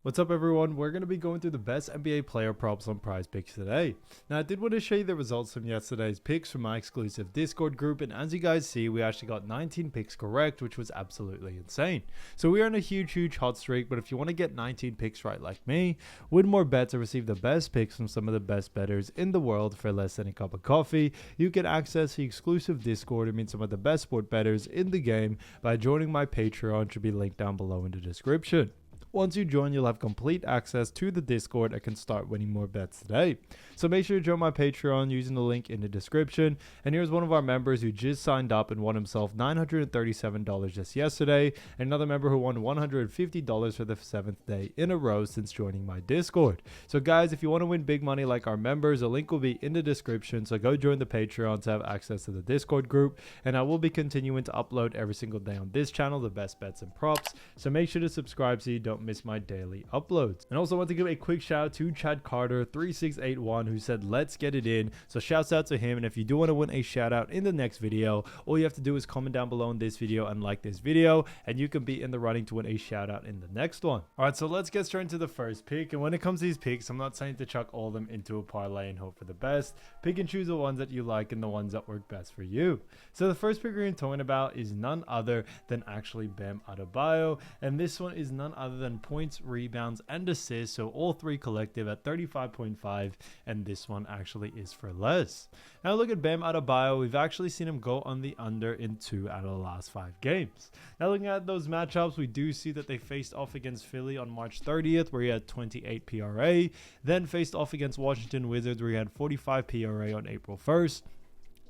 What's up everyone, we're going to be going through the best NBA player props on Prizepicks today. Now I did want to show you the results from yesterday's picks from my exclusive Discord group, and as you guys see we actually got 19 picks correct, which was absolutely insane. So we are on a huge hot streak, but if you want to get 19 picks right like me, win more bets or receive the best picks from some of the best bettors in the world for less than a cup of coffee, you can access the exclusive Discord and meet some of the best sport bettors in the game by joining my Patreon, which will be linked down below in the description. Once you join, you'll have complete access to the Discord and can start winning more bets today. So make sure to join my Patreon using the link in the description. And here's one of our members who just signed up and won himself $937 just yesterday. Another member who won $150 for the 7th day in a row since joining my Discord. So guys, if you want to win big money like our members, the link will be in the description. So go join the Patreon to have access to the Discord group. And I will be continuing to upload every single day on this channel the best bets and props. So make sure to subscribe so you don't miss my daily uploads. And also want to give a quick shout out to Chad Carter 3681 who said let's get it in. So shouts out to him, and if you do want to win a shout out in the next video, all you have to do is comment down below in this video and like this video, and you can be in the running to win a shout out in the next one. Alright, so let's get straight into the first pick. And when it comes to these picks, I'm not saying to chuck all of them into a parlay and hope for the best. Pick and choose the ones that you like and the ones that work best for you. So the first pick we're going to be talking about is none other than actually Bam Adebayo, and this one is none other than points, rebounds, and assists, so all three collective at 35.5, and this one actually is for less. Now look at Bam Adebayo. We've actually seen him go on the under in 2 out of the last 5 games. Now looking at those matchups, we do see that they faced off against Philly on March 30th where he had 28 PRA, then faced off against Washington Wizards where he had 45 PRA on April 1st.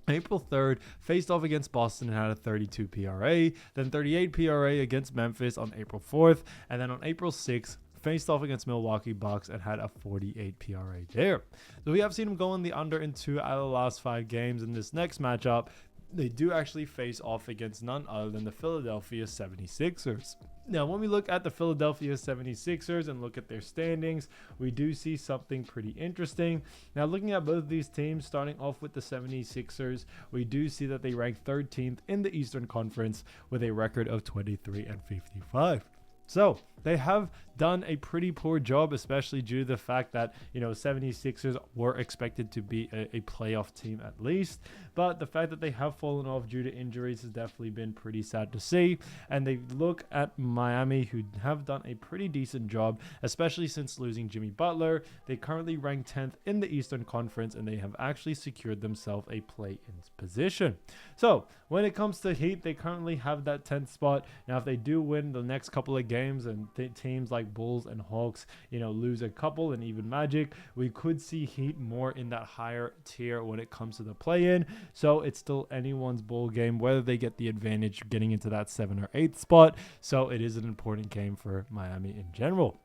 April 3rd, faced off against Boston and had a 32 PRA, then 38 PRA against Memphis on April 4th, and then on April 6th, faced off against Milwaukee Bucks and had a 48 PRA there. So we have seen him go in the under in 2 out of the last 5 games. In this next matchup, they do actually face off against none other than the Philadelphia 76ers. Now, when we look at the Philadelphia 76ers and look at their standings, we do see something pretty interesting. Now, looking at both of these teams, starting off with the 76ers, we do see that they rank 13th in the Eastern Conference with a record of 23-55. So they have done a pretty poor job, especially due to the fact that, 76ers were expected to be a playoff team at least. But the fact that they have fallen off due to injuries has definitely been pretty sad to see. And they look at Miami, who have done a pretty decent job, especially since losing Jimmy Butler. They currently rank 10th in the Eastern Conference, and they have actually secured themselves a play-in position. So when it comes to Heat, they currently have that 10th spot. Now, if they do win the next couple of games and teams like Bulls and Hawks, lose a couple, and even Magic, we could see Heat more in that higher tier when it comes to the play-in. So it's still anyone's ball game whether they get the advantage getting into that 7th or 8th spot. So it is an important game for Miami in general.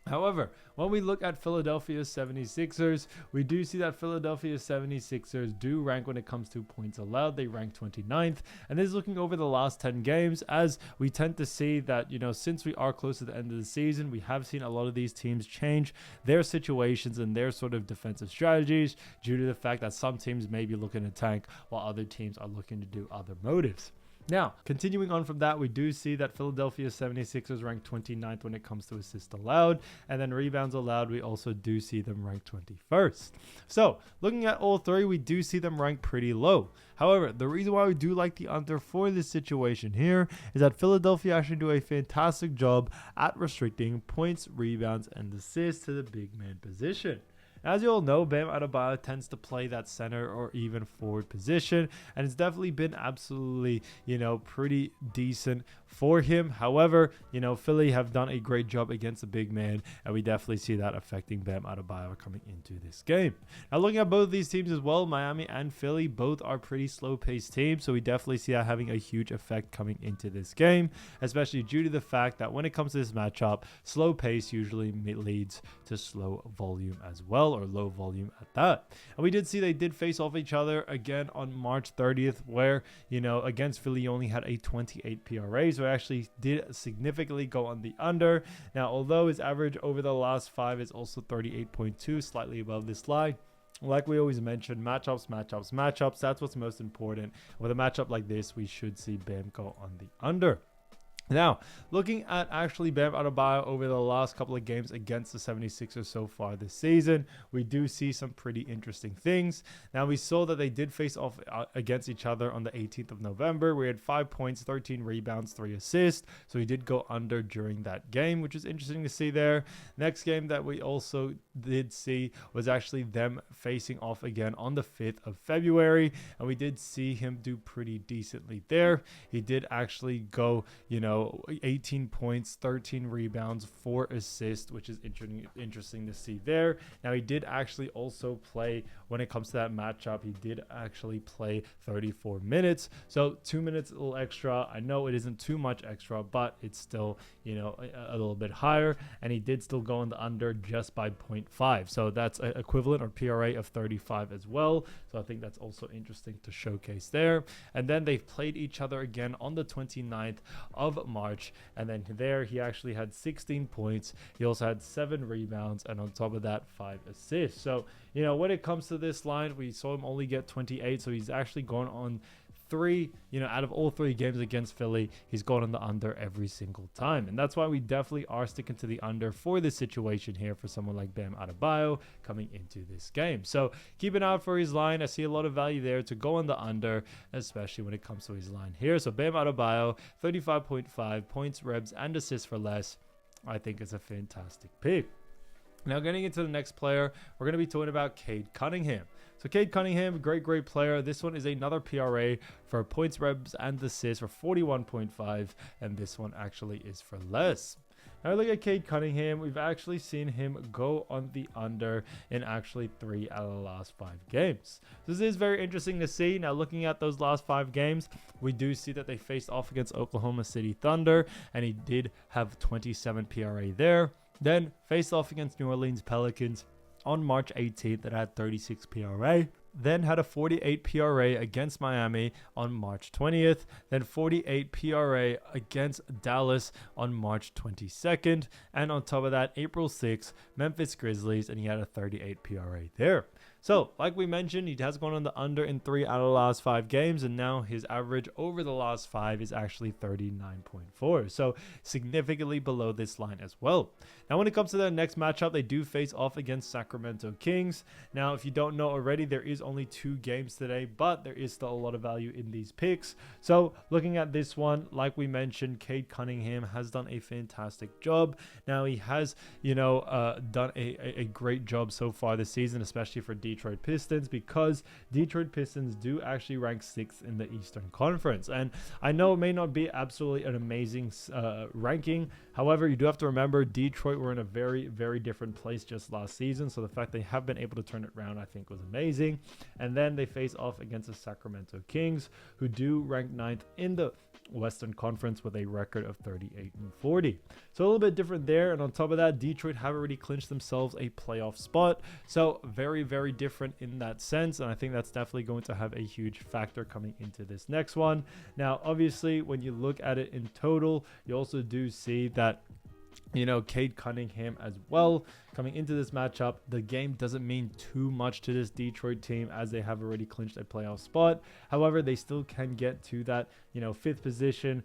However, when we look at Philadelphia 76ers, we do see that Philadelphia 76ers do rank when it comes to points allowed. They rank 29th, and this is looking over the last 10 games, as we tend to see that, since we are close to the end of the season, we have seen a lot of these teams change their situations and their sort of defensive strategies due to the fact that some teams may be looking to tank while other teams are looking to do other motives. Now, continuing on from that, we do see that Philadelphia 76ers rank 29th when it comes to assists allowed, and then rebounds allowed, we also do see them ranked 21st. So, looking at all three, we do see them ranked pretty low. However, the reason why we do like the under for this situation here is that Philadelphia actually do a fantastic job at restricting points, rebounds, and assists to the big man position. As you all know, Bam Adebayo tends to play that center or even forward position, and it's definitely been absolutely, pretty decent for him. However, Philly have done a great job against the big man, and we definitely see that affecting Bam Adebayo coming into this game. Now, looking at both of these teams as well, Miami and Philly, both are pretty slow-paced teams, so we definitely see that having a huge effect coming into this game, especially due to the fact that when it comes to this matchup, slow pace usually leads to slow volume as well, or low volume at that. And we did see they did face off each other again on March 30th where, against Philly only had a 28 PRA, so it actually did significantly go on the under. Now, although his average over the last 5 is also 38.2, slightly above this line, like we always mention, matchups, that's what's most important. With a matchup like this, we should see Bam go on the under. Now, looking at actually Bam Adebayo over the last couple of games against the 76ers so far this season, we do see some pretty interesting things. Now, we saw that they did face off against each other on the 18th of November. We had 5 points, 13 rebounds, 3 assists. So he did go under during that game, which is interesting to see there. Next game that we also did see was actually them facing off again on the 5th of February. And we did see him do pretty decently there. He did actually go, 18 points, 13 rebounds, 4 assists, which is interesting to see there. Now, he did actually also play, when it comes to that matchup, he did actually play 34 minutes. So 2 minutes a little extra. I know it isn't too much extra, but it's still, a little bit higher. And he did still go in the under just by 0.5. So that's equivalent or PRA of 35 as well. So I think that's also interesting to showcase there. And then they've played each other again on the 29th of March, and then there he actually had 16 points. He also had 7 rebounds, and on top of that, 5 assists. So when it comes to this line, we saw him only get 28, so he's actually gone on 3, out of all 3 games against Philly, he's gone on the under every single time. And that's why we definitely are sticking to the under for this situation here for someone like Bam Adebayo coming into this game. So keep an eye out for his line. I see a lot of value there to go on the under, especially when it comes to his line here. So Bam Adebayo, 35.5 points, rebs, and assists for less. I think it's a fantastic pick. Now, getting into the next player, we're going to be talking about Cade Cunningham. So Cade Cunningham, great player. This one is another PRA for points, rebs, and assists for 41.5, and this one actually is for less. Now, look at Cade Cunningham. We've actually seen him go on the under in actually 3 out of the last 5 games. This is very interesting to see. Now, looking at those last 5 games, we do see that they faced off against Oklahoma City Thunder, and he did have 27 PRA there. Then faced off against New Orleans Pelicans on March 18th that had 36 PRA. Then had a 48 PRA against Miami on March 20th. Then 48 PRA against Dallas on March 22nd. And on top of that, April 6th, Memphis Grizzlies, and he had a 38 PRA there. So, like we mentioned, he has gone on the under in 3 out of the last 5 games, and now his average over the last 5 is actually 39.4. So, significantly below this line as well. Now, when it comes to the next matchup, they do face off against Sacramento Kings. Now, if you don't know already, there is only 2 games today, but there is still a lot of value in these picks. So, looking at this one, like we mentioned, Cade Cunningham has done a fantastic job. Now, he has, done a great job so far this season, especially for Detroit Pistons, because Detroit Pistons do actually rank 6th in the Eastern Conference. And I know it may not be absolutely an amazing ranking. However, you do have to remember Detroit were in a very different place just last season. So the fact they have been able to turn it around, I think, was amazing. And then they face off against the Sacramento Kings, who do rank 9th in the Western Conference with a record of 38-40. So a little bit different there. And on top of that, Detroit have already clinched themselves a playoff spot. So very different in that sense. And I think that's definitely going to have a huge factor coming into this next one. Now, obviously, when you look at it in total, you also do see that Cade Cunningham as well coming into this matchup. The game doesn't mean too much to this Detroit team as they have already clinched a playoff spot. However, they still can get to that 5th position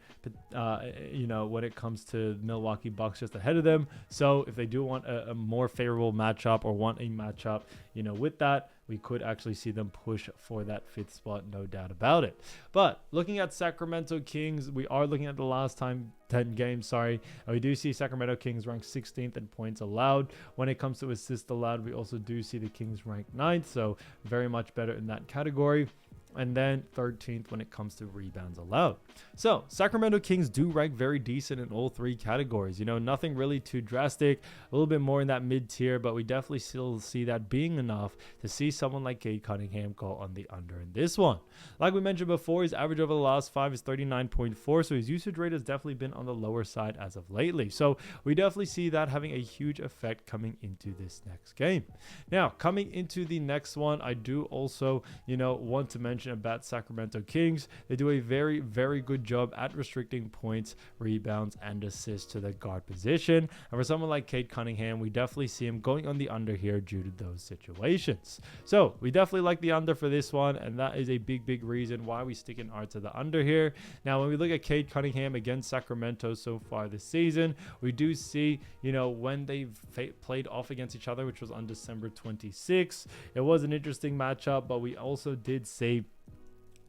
when it comes to Milwaukee Bucks just ahead of them. So if they do want a more favorable matchup or want a matchup with that, we could actually see them push for that 5th spot, no doubt about it. But looking at Sacramento Kings, we are looking at the last 10 games, and we do see Sacramento Kings ranked 16th in points allowed. When it comes to assists allowed, we also do see the Kings ranked 9th, so very much better in that category. And then 13th when it comes to rebounds allowed. So Sacramento Kings do rank very decent in all 3 categories. Nothing really too drastic, a little bit more in that mid tier, but we definitely still see that being enough to see someone like Cade Cunningham go on the under in this one. Like we mentioned before, his average over the last 5 is 39.4, so his usage rate has definitely been on the lower side as of lately. So we definitely see that having a huge effect coming into this next game. Now, coming into the next one, I do also, want to mention mention about Sacramento Kings, they do a very, very good job at restricting points, rebounds, and assists to the guard position. And for someone like Cade Cunningham, we definitely see him going on the under here due to those situations. So we definitely like the under for this one, and that is a big, big reason why we stick an R to the under here. Now, when we look at Cade Cunningham against Sacramento so far this season, we do see, when they've played off against each other, which was on December 26th, it was an interesting matchup, but we also did see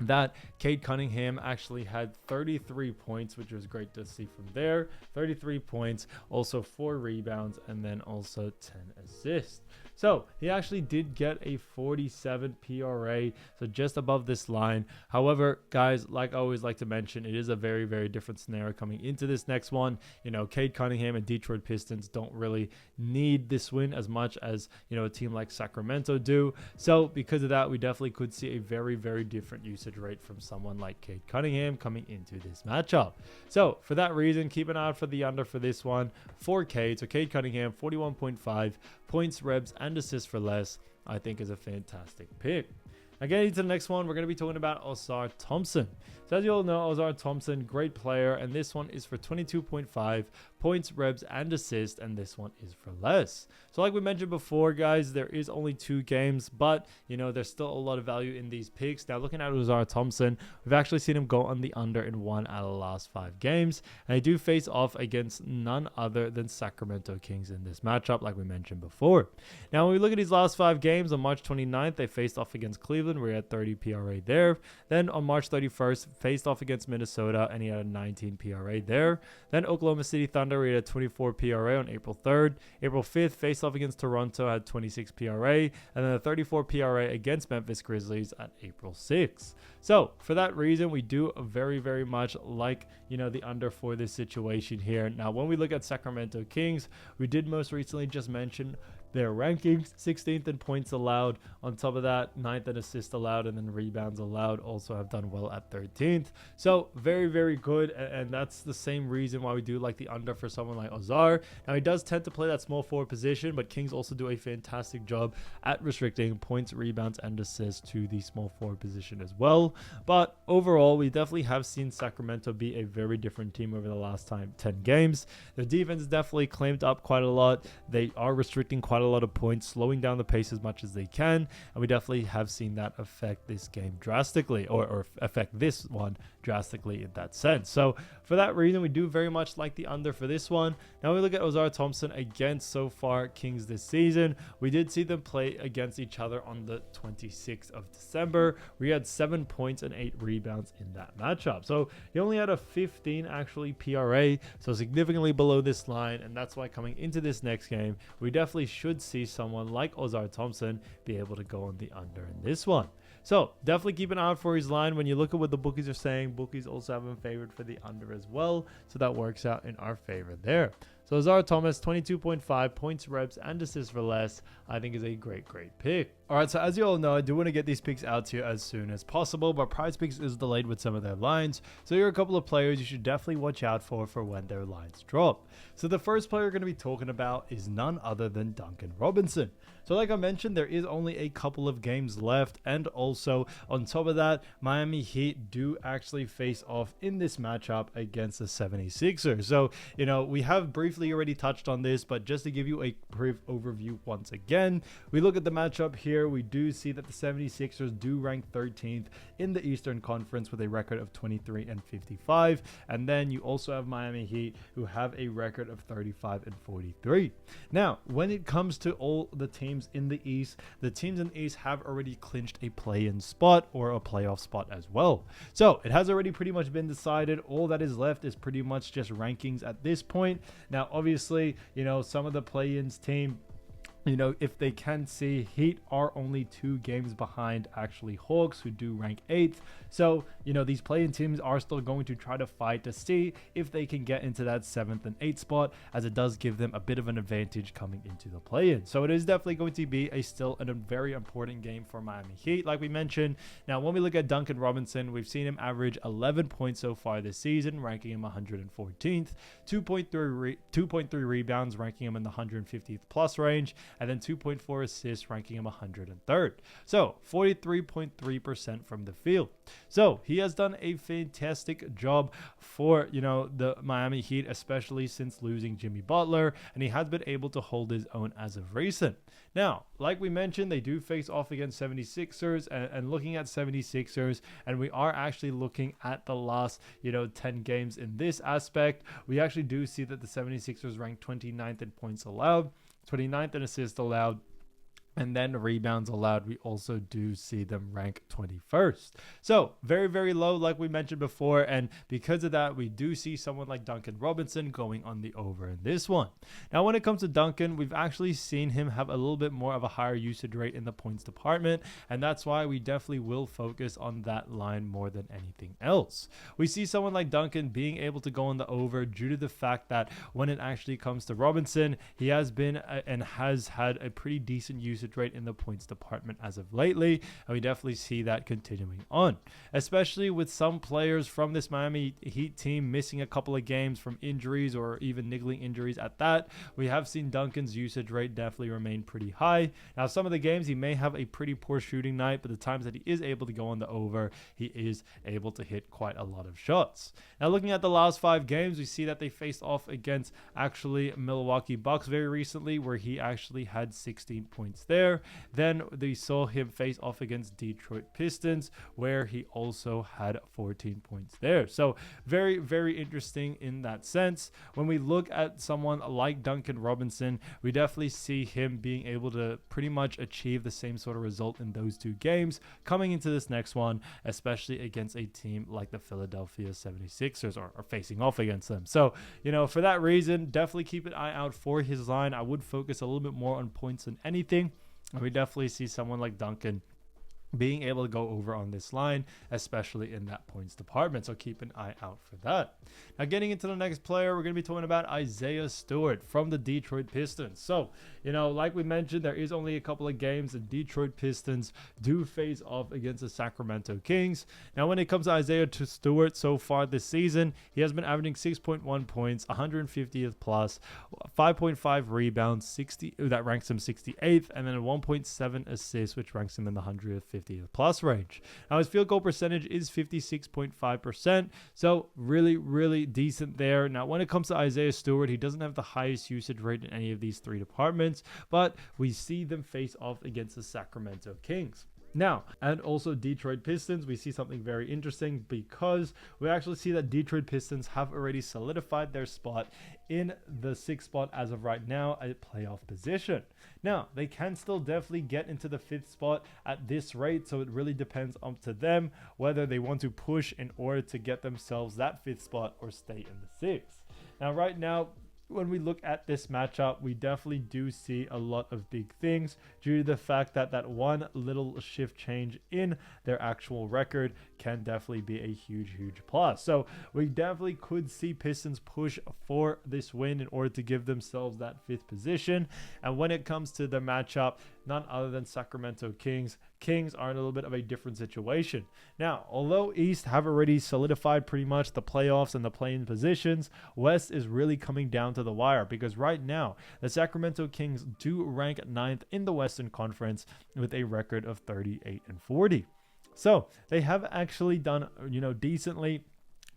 that Cade Cunningham actually had 33 points, which was great to see from there. 33 points, also 4 rebounds, and then also 10 assists. So he actually did get a 47 PRA, so just above this line. However, guys, like I always like to mention, it is a very, very different scenario coming into this next one. Cade Cunningham and Detroit Pistons don't really need this win as much as, a team like Sacramento do. So because of that, we definitely could see a very, very different usage rate from someone like Cade Cunningham coming into this matchup. So for that reason, keep an eye out for the under for this one for Cade. So Cade Cunningham, 41.5 points, rebs, and assists for less, I think is a fantastic pick. Now getting to the next one, we're going to be talking about Ausar Thompson. So as you all know, Ausar Thompson, great player, and this one is for 22.5 points, rebs, and assists, and this one is for less. So like we mentioned before, guys, there is only 2 games, but there's still a lot of value in these picks. Now looking at Ausar Thompson, we've actually seen him go on the under in 1 out of the last 5 games, and they do face off against none other than Sacramento Kings in this matchup, like we mentioned before. Now when we look at his last 5 games, on March 29th, they faced off against Cleveland, where he had 30 PRA there. Then on March 31st, faced off against Minnesota, and he had a 19 PRA there. Then Oklahoma City Thunder, he had 24 PRA on April 3rd. April 5th, faced off against Toronto, had 26 PRA, and then a 34 PRA against Memphis Grizzlies at April 6th. So for that reason, we do very, very much like, the under for this situation here. Now, when we look at Sacramento Kings, we did most recently just mention their rankings, 16th in points allowed. On top of that, 9th in assists allowed, and then rebounds allowed also have done well at 13th. So very, very good, and that's the same reason why we do like the under for someone like Ausar. Now he does tend to play that small forward position, but Kings also do a fantastic job at restricting points, rebounds, and assists to the small forward position as well. But overall, we definitely have seen Sacramento be a very different team over the last 10 games. Their defense is definitely claimed up quite a lot. They are restricting quite a lot of points, slowing down the pace as much as they can, and we definitely have seen that affect this game drastically, or affect this one drastically in that sense. So for that reason, we do very much like the under for this one. Now we look at Ausar Thompson against so far Kings this season. We did see them play against each other on the 26th of December. We had 7 points and 8 rebounds in that matchup. So he only had a 15 actually PRA, so significantly below this line, and that's why coming into this next game, we definitely should see someone like Ausar Thompson be able to go on the under in this one. So definitely keep an eye out for his line. When you look at what the bookies are saying, bookies also have him favored for the under as well. So that works out in our favor there. So Ausar Thomas, 22.5 points, reps, and assists for less, I think is a great, great pick. All right, so as you all know, I do want to get these picks out to you as soon as possible, but Prizepicks is delayed with some of their lines. So here are a couple of players you should definitely watch out for when their lines drop. So the first player we're going to be talking about is none other than Duncan Robinson. So like I mentioned, there is only a couple of games left, and also on top of that, Miami Heat do actually face off in this matchup against the 76ers. So, we have briefly already touched on this, but just to give you a brief overview once again, we look at the matchup here. We do see that the 76ers do rank 13th in the Eastern Conference with a record of 23-55, and then you also have Miami Heat, who have a record of 35-43. Now, when it comes to all the teams in the East, the teams in the East have already clinched a play-in spot or a playoff spot as well. So it has already pretty much been decided. All that is left is pretty much just rankings at this point. Now, obviously, some of the play-ins team, if they can see, Heat are only 2 games behind actually Hawks, who do rank 8th. So, these play-in teams are still going to try to fight to see if they can get into that 7th and 8th spot, as it does give them a bit of an advantage coming into the play-in. So it is definitely going to be still a very important game for Miami Heat, like we mentioned. Now, when we look at Duncan Robinson, we've seen him average 11 points so far this season, ranking him 114th, 2.3 rebounds, ranking him in the 150th plus range, and then 2.4 assists, ranking him 103rd. So 43.3% from the field. So he has done a fantastic job for, the Miami Heat, especially since losing Jimmy Butler, and he has been able to hold his own as of recent. Now, like we mentioned, they do face off against 76ers, and looking at 76ers, and we are actually looking at the last, 10 games in this aspect, we actually do see that the 76ers rank 29th in points allowed, 29th in assists allowed, and then rebounds allowed, we also do see them rank 21st. So very, very low, like we mentioned before. And because of that, we do see someone like Duncan Robinson going on the over in this one. Now, when it comes to Duncan, we've actually seen him have a little bit more of a higher usage rate in the points department. And that's why we definitely will focus on that line more than anything else. We see someone like Duncan being able to go on the over due to the fact that when it actually comes to Robinson, he has been and has had a pretty decent usage rate in the points department as of lately, and we definitely see that continuing on, especially with some players from this Miami Heat team missing a couple of games from injuries or even niggling injuries at that. We have seen Duncan's usage rate definitely remain pretty high. Now, some of the games he may have a pretty poor shooting night, but the times that he is able to go on the over, he is able to hit quite a lot of shots. Now, looking at the last 5 games, we see that they faced off against actually Milwaukee Bucks very recently, where he actually had 16 points there. Then they saw him face off against Detroit Pistons, where he also had 14 points there. So very, very interesting in that sense. When we look at someone like Duncan Robinson, we definitely see him being able to pretty much achieve the same sort of result in those 2 games coming into this next one, especially against a team like the Philadelphia 76ers or facing off against them. So, for that reason, definitely keep an eye out for his line. I would focus a little bit more on points than anything. And we definitely see someone like Duncan being able to go over on this line, especially in that points department. So keep an eye out for that. Now, getting into the next player, we're going to be talking about Isaiah Stewart from the Detroit Pistons. So, like we mentioned, there is only a couple of games. The Detroit Pistons do face off against the Sacramento Kings. Now, when it comes to Isaiah Stewart so far this season, he has been averaging 6.1 points, 150th plus, 5.5 rebounds, 60 that ranks him 68th, and then 1.7 assists, which ranks him in the 150th plus range. Now, his field goal percentage is 56.5%, so really, really decent there. Now, when it comes to Isaiah Stewart, he doesn't have the highest usage rate in any of these 3 departments, but we see them face off against the Sacramento Kings. Now, and also Detroit Pistons, we see something very interesting because we actually see that Detroit Pistons have already solidified their spot in the 6th spot as of right now at playoff position. Now, they can still definitely get into the 5th spot at this rate, so it really depends up to them whether they want to push in order to get themselves that 5th spot or stay in the 6th. Now, right now, when we look at this matchup, we definitely do see a lot of big things due to the fact that that one little shift change in their actual record can definitely be a huge, huge plus. So we definitely could see Pistons push for this win in order to give themselves that 5th position. And when it comes to the matchup, none other than Sacramento Kings. Kings are in a little bit of a different situation. Now, although East have already solidified pretty much the playoffs and the play-in positions, West is really coming down to the wire because right now, the Sacramento Kings do rank 9th in the Western Conference with a record of 38-40. So they have actually done, decently,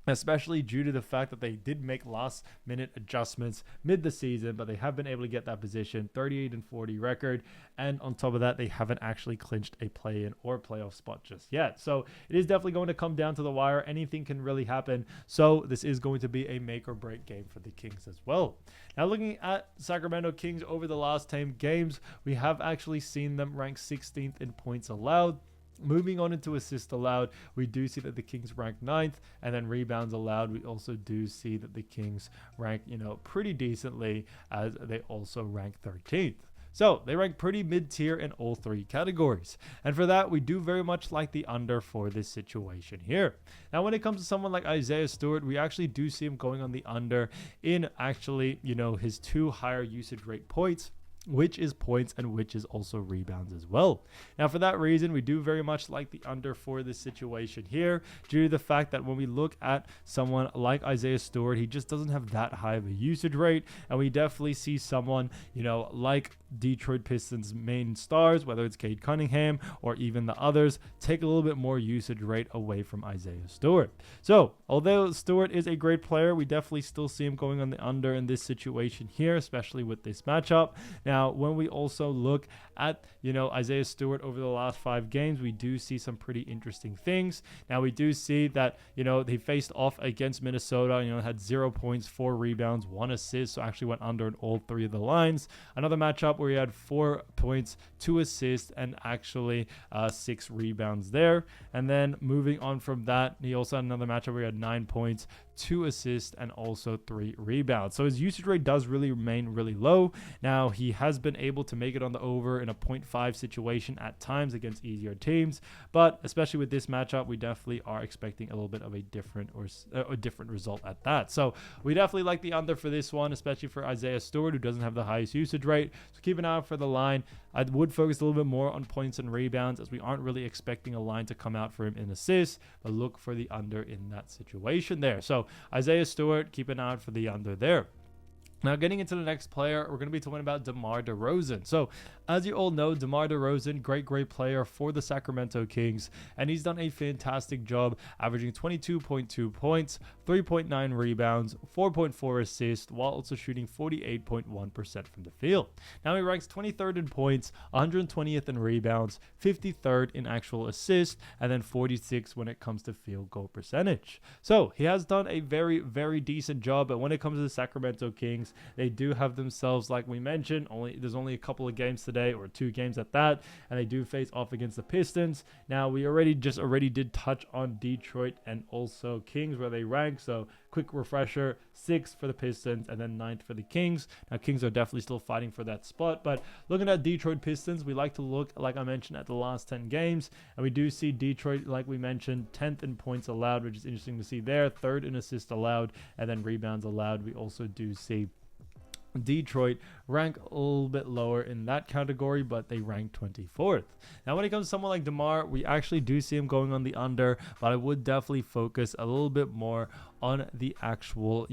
especially due to the fact that they did make last minute adjustments mid the season, but they have been able to get that position, 38-40 record. And on top of that, they haven't actually clinched a play-in or playoff spot just yet. So it is definitely going to come down to the wire. Anything can really happen. So this is going to be a make or break game for the Kings as well. Now, looking at Sacramento Kings over the last 10 games, we have actually seen them rank 16th in points allowed. Moving on into assists allowed, we do see that the Kings rank 9th, and then rebounds allowed, we also do see that the Kings rank, pretty decently, as they also rank 13th. So they rank pretty mid-tier in all 3 categories. And for that, we do very much like the under for this situation here. Now, when it comes to someone like Isaiah Stewart, we actually do see him going on the under in actually, his 2 higher usage rate points. which is points and which is also rebounds as well. Now, for that reason, we do very much like the under for this situation here, due to the fact that when we look at someone like Isaiah Stewart, he just doesn't have that high of a usage rate, and we definitely see someone, like Detroit Pistons main stars, whether it's Cade Cunningham or even the others, take a little bit more usage rate away from Isaiah Stewart. So, although Stewart is a great player, we definitely still see him going on the under in this situation here, especially with this matchup. Now, when we also look at, Isaiah Stewart over the last 5 games, we do see some pretty interesting things. Now, we do see that, they faced off against Minnesota, had 0 points, 4 rebounds, 1 assist, so actually went under in all 3 of the lines. Another matchup where he had 4 points, 2 assists, and actually 6 rebounds there. And then moving on from that, he also had another matchup where he had 9 points, 2 assists, and also 3 rebounds. So his usage rate does really remain really low. Now, he has been able to make it on the over in a 0.5 situation at times against easier teams, but especially with this matchup, we definitely are expecting a little bit of a different result at that. So we definitely like the under for this one, especially for Isaiah Stewart, who doesn't have the highest usage rate. So keep an eye out for the line. I would focus a little bit more on points and rebounds, as we aren't really expecting a line to come out for him in assists, but look for the under in that situation there. So Isaiah Stewart, keep an eye out for the under there. Now, getting into the next player, we're going to be talking about DeMar DeRozan. So, as you all know, DeMar DeRozan, great player for the Sacramento Kings, and he's done a fantastic job, averaging 22.2 points, 3.9 rebounds, 4.4 assists, while also shooting 48.1% from the field. Now, he ranks 23rd in points, 120th in rebounds, 53rd in actual assists, and then 46th when it comes to field goal percentage. So, he has done a very decent job, but when it comes to the Sacramento Kings, they do have themselves, like we mentioned, there's only a couple of games today, or 2 games at that, and they do face off against the Pistons. Now, we already did touch on Detroit and also Kings, where they rank. So quick refresher: 6th for the Pistons and then 9th for the Kings. Now, Kings are definitely still fighting for that spot, but looking at Detroit Pistons, we like to look, like I mentioned, at the last 10 games, and we do see Detroit, like we mentioned, 10th in points allowed, which is interesting to see there, 3rd in assists allowed, and then rebounds allowed. We also do see Detroit rank a little bit lower in that category, but they rank 24th. Now, when it comes to someone like DeMar, we actually do see him going on the under, but I would definitely focus a little bit more on the actual,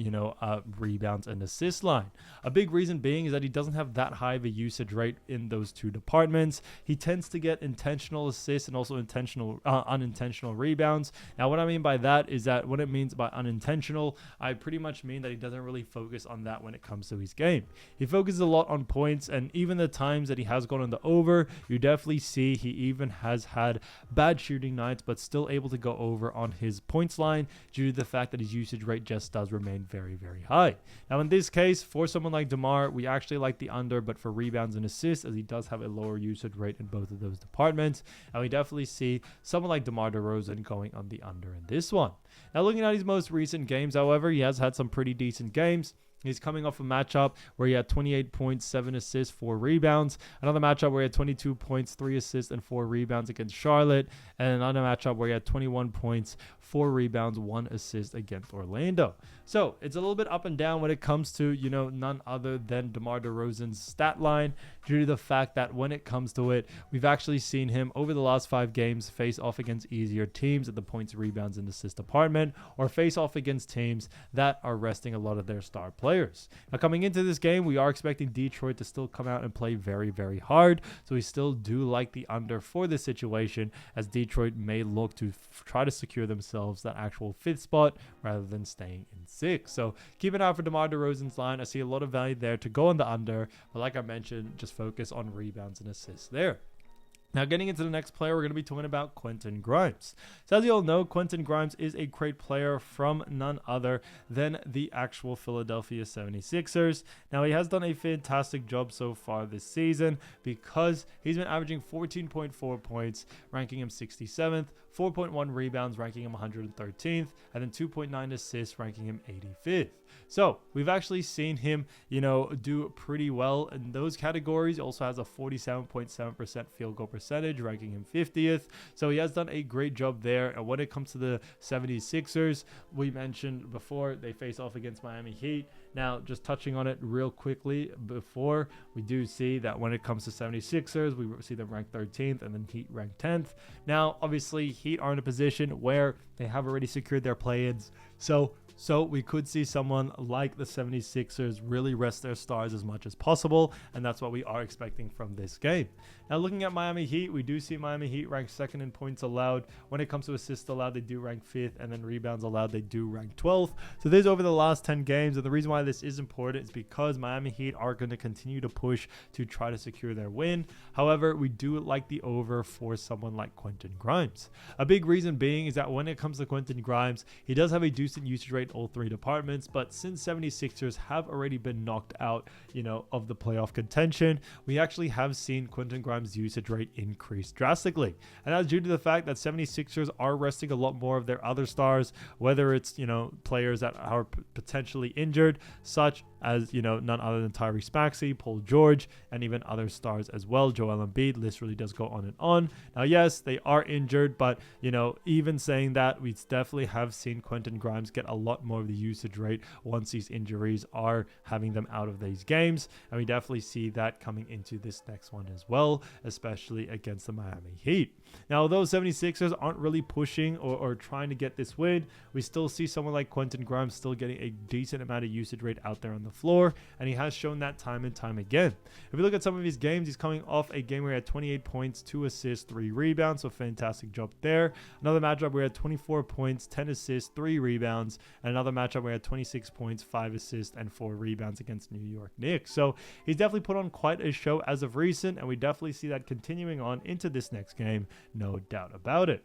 rebounds and assist line. A big reason being is that he doesn't have that high of a usage rate in those 2 departments. He tends to get intentional assists and also unintentional rebounds. Now, what I mean by that is that what it means by unintentional, I pretty much mean that he doesn't really focus on that when it comes to his game. He focuses a lot on points, and even the times that he has gone on the over, you definitely see he even has had bad shooting nights, but still able to go over on his points line due to the fact that his usage rate just does remain very high. Now, in this case, for someone like DeMar, we actually like the under, but for rebounds and assists, as he does have a lower usage rate in both of those departments, and we definitely see someone like DeMar DeRozan going on the under in this one. Now, looking at his most recent games, however, he has had some pretty decent games. He's coming off a matchup where he had 28 points, 7 assists, 4 rebounds. Another matchup where he had 22 points, 3 assists, and 4 rebounds against Charlotte. And another matchup where he had 21 points, 4 rebounds, 1 assist against Orlando. So it's a little bit up and down when it comes to, none other than DeMar DeRozan's stat line, due to the fact that when it comes to it, we've actually seen him over the last 5 games face off against easier teams at the points, rebounds, and assist department, or face off against teams that are resting a lot of their star players. Now, coming into this game, we are expecting Detroit to still come out and play very hard, so we still do like the under for this situation, as Detroit may look to try to secure themselves that actual 5th spot rather than staying in 6th. So keep an eye out for DeMar DeRozan's line. I see a lot of value there to go on the under, but like I mentioned, just focus on rebounds and assists there. Now, getting into the next player, we're going to be talking about Quentin Grimes. So as you all know, Quentin Grimes is a great player from none other than the actual Philadelphia 76ers. Now, he has done a fantastic job so far this season, because he's been averaging 14.4 points, ranking him 67th, 4.1 rebounds, ranking him 113th, and then 2.9 assists, ranking him 85th. So we've actually seen him, do pretty well in those categories. He also has a 47.7% field goal percentage, ranking him 50th. So he has done a great job there. And when it comes to the 76ers, we mentioned before, they face off against Miami Heat. Now, just touching on it real quickly before, we do see that when it comes to 76ers, we see them ranked 13th and then Heat ranked 10th. Now, obviously, Heat are in a position where they have already secured their play-ins. So we could see someone like the 76ers really rest their stars as much as possible, and that's what we are expecting from this game. Now, looking at Miami Heat, we do see Miami Heat ranked second in points allowed. When it comes to assists allowed, they do rank 5th, and then rebounds allowed, they do rank 12th. So this is over the last 10 games, and the reason why this is important is because Miami Heat are going to continue to push to try to secure their win. However, we do like the over for someone like Quentin Grimes. A big reason being is that when it comes to Quentin Grimes, he does have a decent usage rate in all three departments, but since 76ers have already been knocked out, of the playoff contention, we actually have seen Quentin Grimes' usage rate increase drastically. And that's due to the fact that 76ers are resting a lot more of their other stars, whether it's, players that are potentially injured, such as, none other than Tyrese Maxey, Paul George, and even other stars as well. Joel Embiid, list really does go on and on. Now, yes, they are injured, but, even saying that, we definitely have seen Quentin Grimes get a lot more of the usage rate once these injuries are having them out of these games. And we definitely see that coming into this next one as well, especially against the Miami Heat. Now, although 76ers aren't really pushing or trying to get this win, we still see someone like Quentin Grimes still getting a decent amount of usage rate out there on the floor, and he has shown that time and time again. If we look at some of his games, he's coming off a game where he had 28 points, 2 assists, 3 rebounds, so fantastic job there. Another matchup where he had 24 points, 10 assists, 3 rebounds, and another matchup where he had 26 points, 5 assists, and 4 rebounds against New York Knicks. So he's definitely put on quite a show as of recent, and we definitely see that continuing on into this next game, no doubt about it.